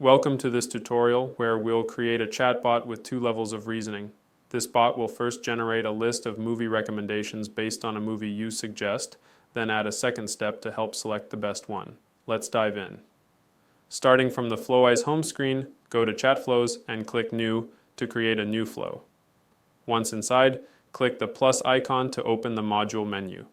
Welcome to this tutorial where we'll create a chatbot with 2 levels of reasoning. This bot will first generate a list of movie recommendations based on a movie you suggest, then add a second step to help select the best one. Let's dive in. Starting from the Flowise home screen, go to Chat Flows and click New to create a new flow. Once inside, click the plus icon to open the module menu.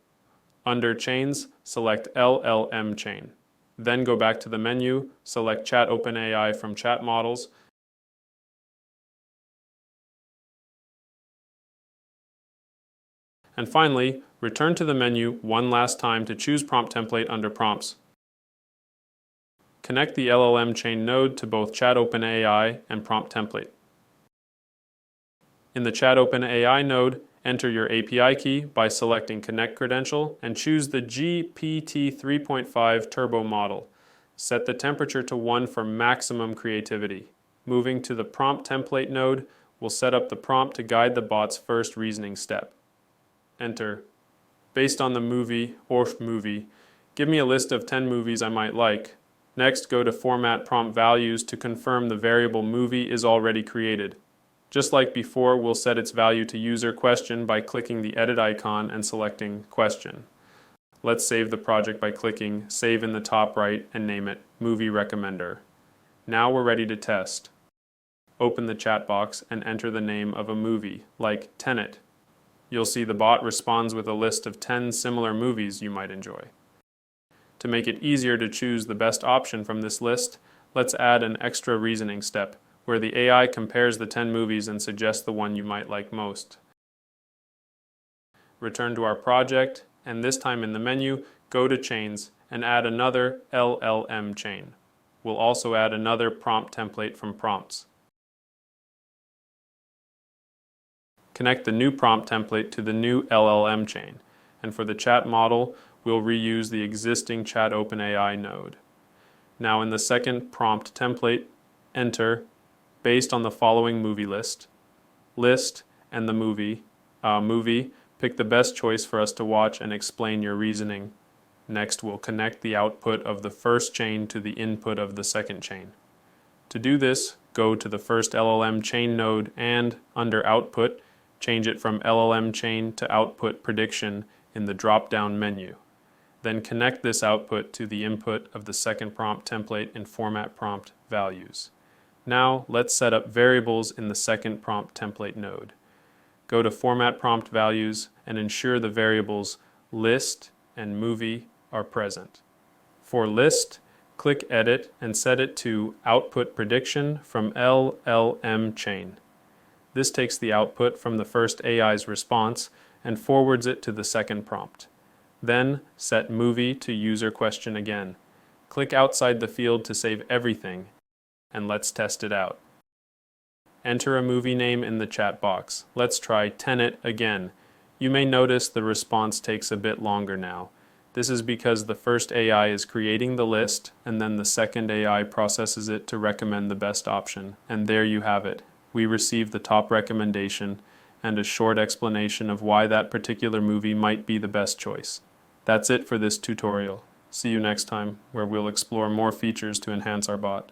Under Chains, select LLM Chain. Then go back to the menu, select Chat OpenAI from Chat Models, and finally, return to the menu one last time to choose Prompt Template under Prompts. Connect the LLM Chain node to both Chat OpenAI and Prompt Template. In the Chat OpenAI node, enter your API key by selecting Connect Credential and choose the GPT 3.5 Turbo model. Set the temperature to 1 for maximum creativity. Moving to the Prompt Template node, we'll set up the prompt to guide the bot's first reasoning step. Enter. Based on the movie, give me a list of 10 movies I might like. Next, go to Format Prompt Values to confirm the variable movie is already created. Just like before, we'll set its value to user question by clicking the edit icon and selecting question. Let's save the project by clicking Save in the top right and name it Movie Recommender. Now we're ready to test. Open the chat box and enter the name of a movie, like Tenet. You'll see the bot responds with a list of 10 similar movies you might enjoy. To make it easier to choose the best option from this list, let's add an extra reasoning step, where the AI compares the 10 movies and suggests the one you might like most. Return to our project, and this time in the menu, go to Chains and add another LLM chain. We'll also add another prompt template from Prompts. Connect the new prompt template to the new LLM chain, and for the chat model, we'll reuse the existing Chat OpenAI node. Now in the second prompt template, enter based on the following movie list, and the movie, pick the best choice for us to watch and explain your reasoning. Next, we'll connect the output of the first chain to the input of the second chain. To do this, go to the first LLM chain node and, under Output, change it from LLM chain to Output Prediction in the drop-down menu. Then connect this output to the input of the second prompt template in Format Prompt Values. Now, let's set up variables in the second prompt template node. Go to Format Prompt Values and ensure the variables list and movie are present. For list, click Edit and set it to Output Prediction from LLM Chain. This takes the output from the first AI's response and forwards it to the second prompt. Then, set Movie to User Question again. Click outside the field to save everything, and let's test it out. Enter a movie name in the chat box. Let's try Tenet again. You may notice the response takes a bit longer now. This is because the first AI is creating the list, and then the second AI processes it to recommend the best option. And there you have it. We received the top recommendation and a short explanation of why that particular movie might be the best choice. That's it for this tutorial. See you next time, where we'll explore more features to enhance our bot.